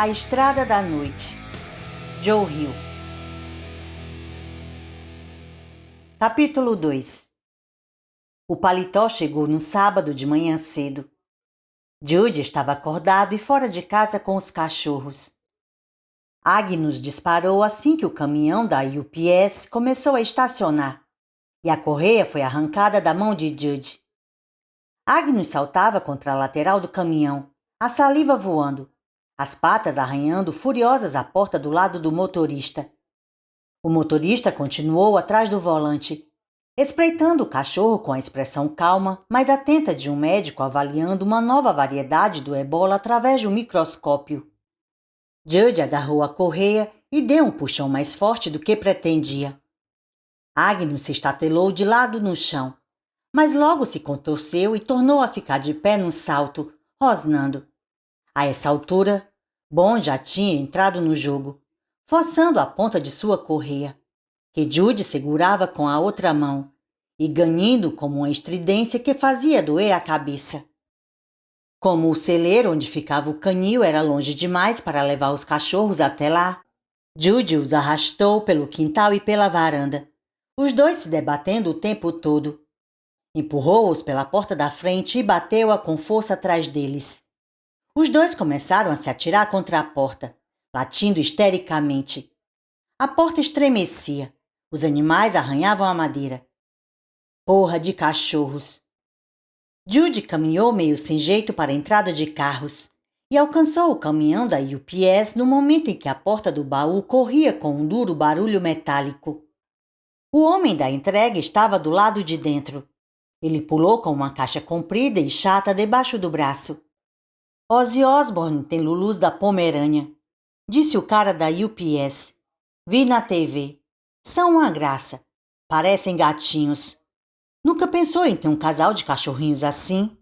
A Estrada da Noite, Joe Hill. Capítulo 2. O paletó chegou no sábado de manhã cedo. Jude estava acordado e fora de casa com os cachorros. Agnes disparou assim que o caminhão da UPS começou a estacionar, e a correia foi arrancada da mão de Jude. Agnes saltava contra a lateral do caminhão, a saliva voando, as patas arranhando furiosas a porta do lado do motorista. O motorista continuou atrás do volante, espreitando o cachorro com a expressão calma, mas atenta de um médico avaliando uma nova variedade do ebola através de um microscópio. Jude agarrou a correia e deu um puxão mais forte do que pretendia. Agnes se estatelou de lado no chão, mas logo se contorceu e tornou a ficar de pé num salto, rosnando. A essa altura, Bon já tinha entrado no jogo, forçando a ponta de sua correia, que Jude segurava com a outra mão, e ganhando como uma estridência que fazia doer a cabeça. Como o celeiro onde ficava o canil era longe demais para levar os cachorros até lá, Jude os arrastou pelo quintal e pela varanda, os dois se debatendo o tempo todo. Empurrou-os pela porta da frente e bateu-a com força atrás deles. Os dois começaram a se atirar contra a porta, latindo histericamente. A porta estremecia. Os animais arranhavam a madeira. Porra de cachorros! Jude caminhou meio sem jeito para a entrada de carros e alcançou o caminhão da UPS no momento em que a porta do baú corria com um duro barulho metálico. O homem da entrega estava do lado de dentro. Ele pulou com uma caixa comprida e chata debaixo do braço. Ozzy Osbourne tem Lulus da Pomerânia, disse o cara da UPS. Vi na TV. São uma graça. Parecem gatinhos. Nunca pensou em ter um casal de cachorrinhos assim?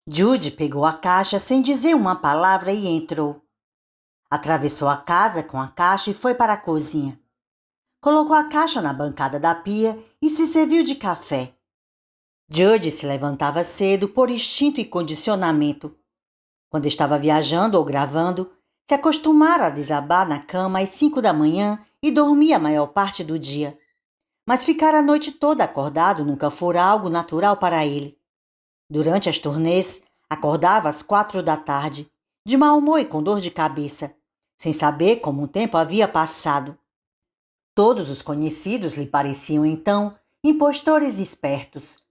Jude pegou a caixa sem dizer uma palavra e entrou. Atravessou a casa com a caixa e foi para a cozinha. Colocou a caixa na bancada da pia e se serviu de café. Jude se levantava cedo por instinto e condicionamento. Quando estava viajando ou gravando, se acostumara a desabar na cama às 5 da manhã e dormia a maior parte do dia. Mas ficar a noite toda acordado nunca fora algo natural para ele. Durante as turnês, acordava às 4 da tarde, de mau humor e com dor de cabeça, sem saber como o tempo havia passado. Todos os conhecidos lhe pareciam, então, impostores espertos.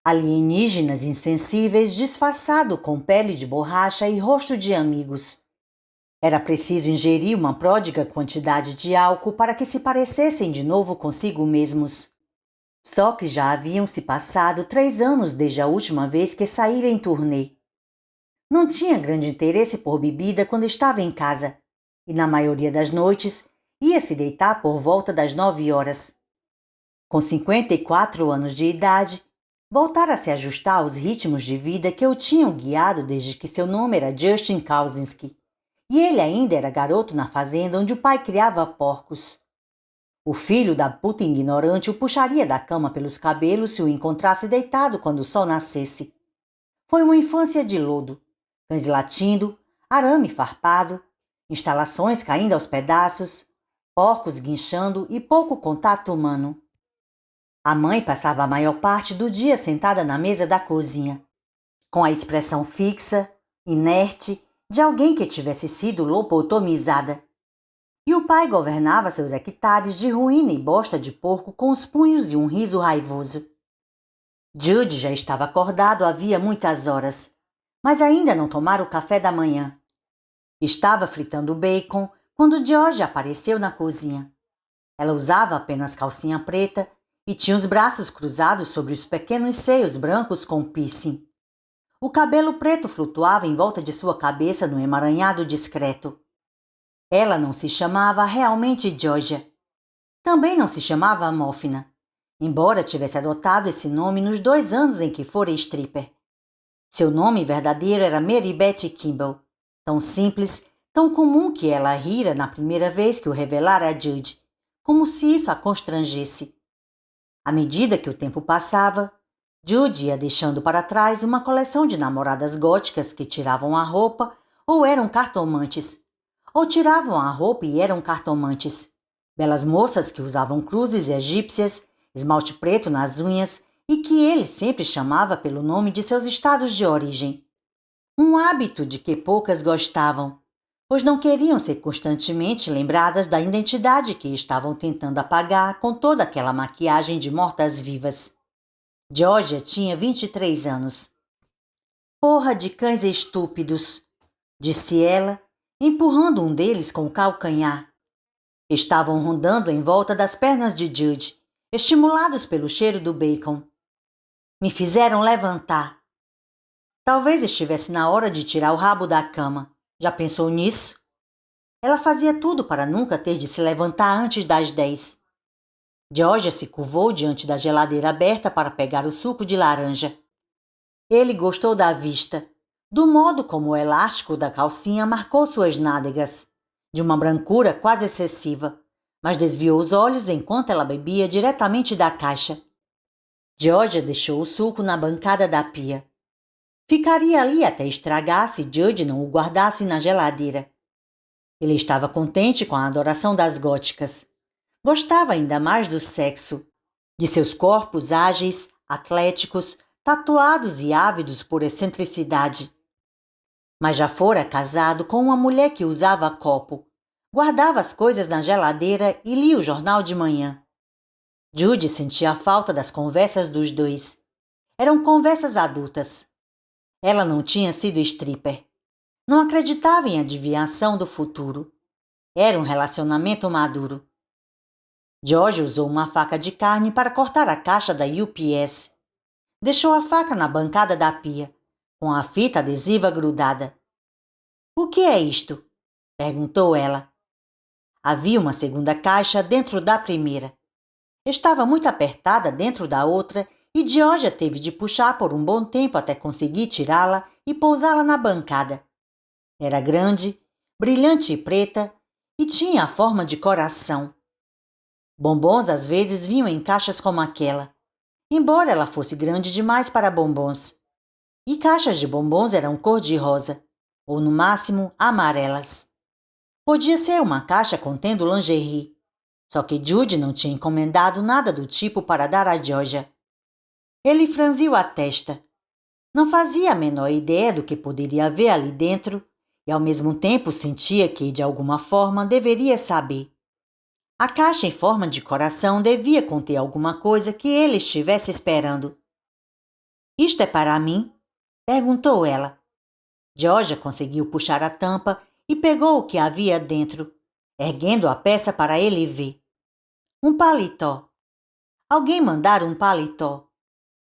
Alienígenas insensíveis disfarçados com pele de borracha e rosto de amigos. Era preciso ingerir uma pródiga quantidade de álcool para que se parecessem de novo consigo mesmos. Só que já haviam se passado 3 anos desde a última vez que saíra em turnê. Não tinha grande interesse por bebida quando estava em casa, e na maioria das noites ia se deitar por volta das 9 horas. Com 54 anos de idade, voltara a se ajustar aos ritmos de vida que o tinham guiado desde que seu nome era Justin Kausinski. E ele ainda era garoto na fazenda onde o pai criava porcos. O filho da puta ignorante o puxaria da cama pelos cabelos se o encontrasse deitado quando o sol nascesse. Foi uma infância de lodo, cães latindo, arame farpado, instalações caindo aos pedaços, porcos guinchando e pouco contato humano. A mãe passava a maior parte do dia sentada na mesa da cozinha, com a expressão fixa, inerte, de alguém que tivesse sido lobotomizada. E o pai governava seus hectares de ruína e bosta de porco com os punhos e um riso raivoso. Jude já estava acordado havia muitas horas, mas ainda não tomara o café da manhã. Estava fritando bacon quando George apareceu na cozinha. Ela usava apenas calcinha preta e tinha os braços cruzados sobre os pequenos seios brancos com piercing. O cabelo preto flutuava em volta de sua cabeça no emaranhado discreto. Ela não se chamava realmente Georgia. Também não se chamava Amófina, embora tivesse adotado esse nome nos 2 anos em que fora stripper. Seu nome verdadeiro era Mary Beth Kimball, tão simples, tão comum que ela rira na primeira vez que o revelara a Jude, como se isso a constrangesse. À medida que o tempo passava, Jude ia deixando para trás uma coleção de namoradas góticas que tiravam a roupa ou eram cartomantes, ou tiravam a roupa e eram cartomantes. Belas moças que usavam cruzes egípcias, esmalte preto nas unhas e que ele sempre chamava pelo nome de seus estados de origem. Um hábito de que poucas gostavam, pois não queriam ser constantemente lembradas da identidade que estavam tentando apagar com toda aquela maquiagem de mortas-vivas. Georgia tinha 23 anos. Porra de cães estúpidos, disse ela, empurrando um deles com o calcanhar. Estavam rondando em volta das pernas de Jude, estimulados pelo cheiro do bacon. Me fizeram levantar. Talvez estivesse na hora de tirar o rabo da cama. Já pensou nisso? Ela fazia tudo para nunca ter de se levantar antes das 10. Georgia se curvou diante da geladeira aberta para pegar o suco de laranja. Ele gostou da vista, do modo como o elástico da calcinha marcou suas nádegas, de uma brancura quase excessiva, mas desviou os olhos enquanto ela bebia diretamente da caixa. Georgia deixou o suco na bancada da pia. Ficaria ali até estragar se Jude não o guardasse na geladeira. Ele estava contente com a adoração das góticas. Gostava ainda mais do sexo, de seus corpos ágeis, atléticos, tatuados e ávidos por excentricidade. Mas já fora casado com uma mulher que usava copo, guardava as coisas na geladeira e lia o jornal de manhã. Jude sentia a falta das conversas dos dois. Eram conversas adultas. Ela não tinha sido stripper. Não acreditava em adivinhação do futuro. Era um relacionamento maduro. George usou uma faca de carne para cortar a caixa da UPS. Deixou a faca na bancada da pia, com a fita adesiva grudada. — O que é isto? Perguntou ela. Havia uma segunda caixa dentro da primeira. Estava muito apertada dentro da outra e Georgia teve de puxar por um bom tempo até conseguir tirá-la e pousá-la na bancada. Era grande, brilhante e preta e tinha a forma de coração. Bombons às vezes vinham em caixas como aquela, embora ela fosse grande demais para bombons. E caixas de bombons eram cor-de-rosa, ou no máximo amarelas. Podia ser uma caixa contendo lingerie, só que Jude não tinha encomendado nada do tipo para dar a Georgia. Ele franziu a testa. Não fazia a menor ideia do que poderia haver ali dentro e ao mesmo tempo sentia que, de alguma forma, deveria saber. A caixa em forma de coração devia conter alguma coisa que ele estivesse esperando. — Isto é para mim? Perguntou ela. Georgia conseguiu puxar a tampa e pegou o que havia dentro, erguendo a peça para ele ver. Um paletó. Alguém mandara um paletó.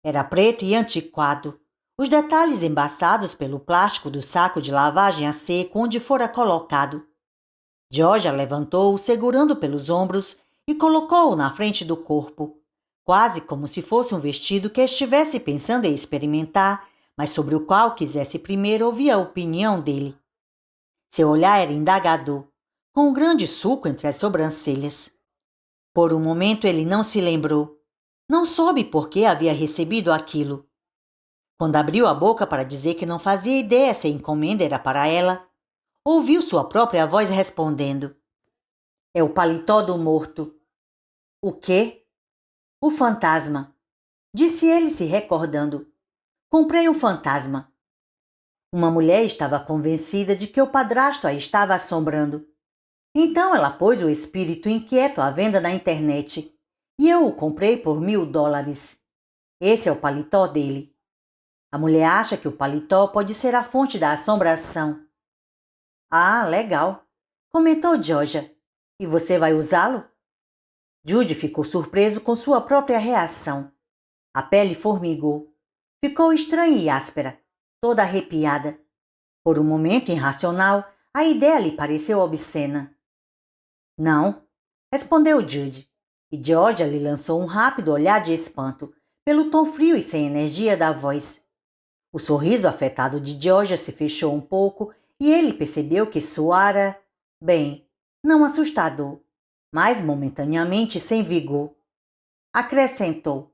Era preto e antiquado, os detalhes embaçados pelo plástico do saco de lavagem a seco onde fora colocado. Georgia levantou-o segurando pelos ombros e colocou-o na frente do corpo, quase como se fosse um vestido que estivesse pensando em experimentar, mas sobre o qual quisesse primeiro ouvir a opinião dele. Seu olhar era indagador, com um grande sulco entre as sobrancelhas. Por um momento ele não se lembrou. Não soube por que havia recebido aquilo. Quando abriu a boca para dizer que não fazia ideia se a encomenda era para ela, ouviu sua própria voz respondendo. — É o paletó do morto. — O quê? — O fantasma. Disse ele se recordando. — Comprei um fantasma. Uma mulher estava convencida de que o padrasto a estava assombrando. Então ela pôs o espírito inquieto à venda na internet e eu o comprei por $1000. Esse é o paletó dele. A mulher acha que o paletó pode ser a fonte da assombração. — Ah, legal, comentou Georgia. — E você vai usá-lo? Jude ficou surpreso com sua própria reação. A pele formigou. Ficou estranha e áspera, toda arrepiada. Por um momento irracional, a ideia lhe pareceu obscena. — Não, respondeu Jude, e Georgia lhe lançou um rápido olhar de espanto, pelo tom frio e sem energia da voz. O sorriso afetado de Georgia se fechou um pouco e ele percebeu que soara, bem, não assustador, mas momentaneamente sem vigor. Acrescentou.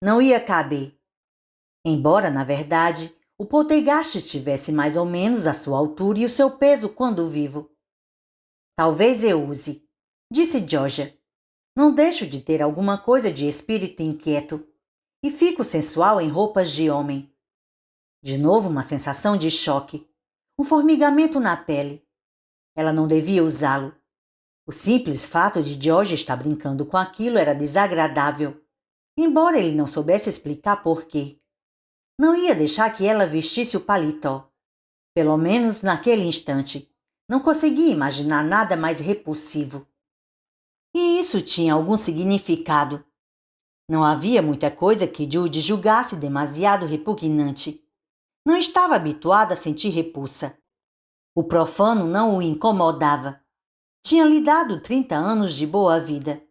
Não ia caber. Embora, na verdade, o poltergeist tivesse mais ou menos a sua altura e o seu peso quando vivo. Talvez eu use, disse Georgia. Não deixo de ter alguma coisa de espírito inquieto e fico sensual em roupas de homem. De novo uma sensação de choque, um formigamento na pele. Ela não devia usá-lo. O simples fato de George estar brincando com aquilo era desagradável, embora ele não soubesse explicar por quê. Não ia deixar que ela vestisse o paletó. Pelo menos naquele instante, não conseguia imaginar nada mais repulsivo. E isso tinha algum significado. Não havia muita coisa que Judy julgasse demasiado repugnante. Não estava habituada a sentir repulsa. O profano não o incomodava. Tinha lhe dado 30 anos de boa vida.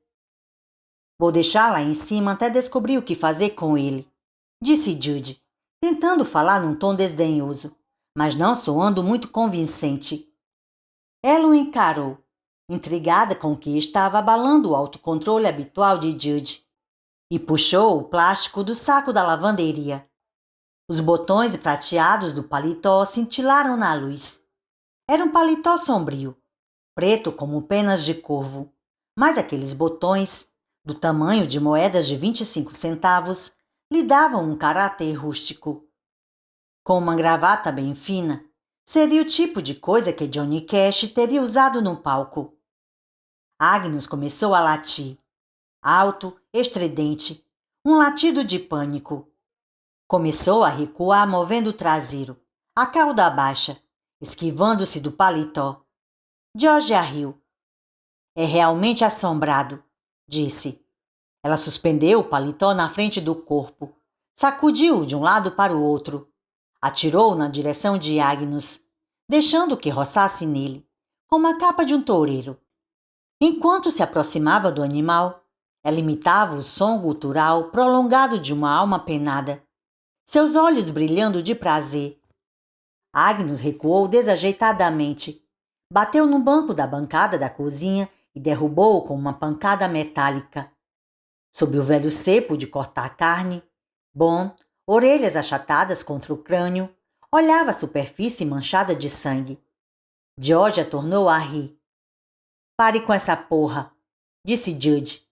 Vou deixar lá em cima até descobrir o que fazer com ele, disse Judy, tentando falar num tom desdenhoso, mas não soando muito convincente. Ela o encarou, intrigada com o que estava abalando o autocontrole habitual de Judy, e puxou o plástico do saco da lavanderia. Os botões prateados do paletó cintilaram na luz. Era um paletó sombrio, preto como penas de corvo, mas aqueles botões, do tamanho de moedas de 25 centavos, lhe davam um caráter rústico. Com uma gravata bem fina, seria o tipo de coisa que Johnny Cash teria usado no palco. Agnes começou a latir, alto, estridente, um latido de pânico. Começou a recuar movendo o traseiro, a cauda baixa, esquivando-se do paletó. Georgia riu. É realmente assombrado, disse. Ela suspendeu o paletó na frente do corpo, sacudiu-o de um lado para o outro, atirou-o na direção de Agnes, deixando que roçasse nele, como a capa de um toureiro. Enquanto se aproximava do animal, ela imitava o som gutural prolongado de uma alma penada, seus olhos brilhando de prazer. Agnes recuou desajeitadamente, bateu no banco da bancada da cozinha e derrubou-o com uma pancada metálica. Sob o velho cepo de cortar carne, Bon, orelhas achatadas contra o crânio, olhava a superfície manchada de sangue. Georgia tornou a rir. Pare com essa porra, disse Judy.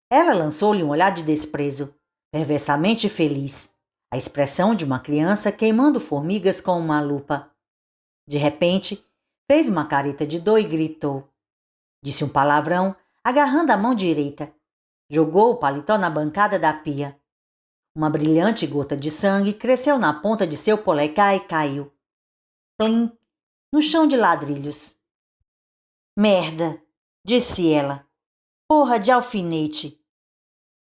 Ela lançou-lhe um olhar de desprezo, perversamente feliz, a expressão de uma criança queimando formigas com uma lupa. De repente, fez uma careta de dor e gritou. Disse um palavrão, agarrando a mão direita. Jogou o paletó na bancada da pia. Uma brilhante gota de sangue cresceu na ponta de seu polegar e caiu. Plim! No chão de ladrilhos. Merda! Disse ela. Porra de alfinete!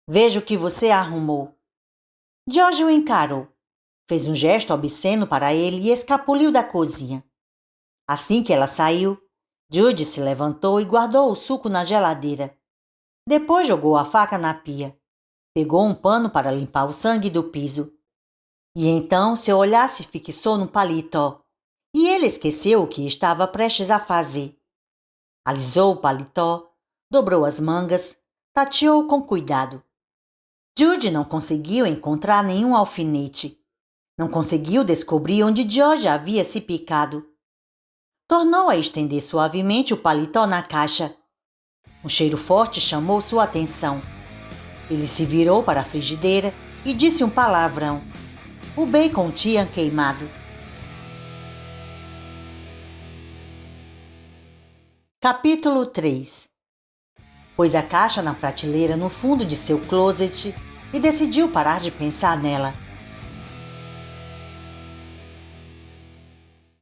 Veja o que você arrumou. George o encarou. Fez um gesto obsceno para ele e escapuliu da cozinha. Assim que ela saiu, Judy se levantou e guardou o suco na geladeira. Depois jogou a faca na pia. Pegou um pano para limpar o sangue do piso. E então seu olhar se fixou no paletó, e ele esqueceu o que estava prestes a fazer. Alisou o paletó, dobrou as mangas, tateou com cuidado. Judy não conseguiu encontrar nenhum alfinete. Não conseguiu descobrir onde George havia se picado. Tornou a estender suavemente o paletó na caixa. Um cheiro forte chamou sua atenção. Ele se virou para a frigideira e disse um palavrão. O bacon tinha queimado. Capítulo 3. Pôs a caixa na prateleira no fundo de seu closet e decidiu parar de pensar nela.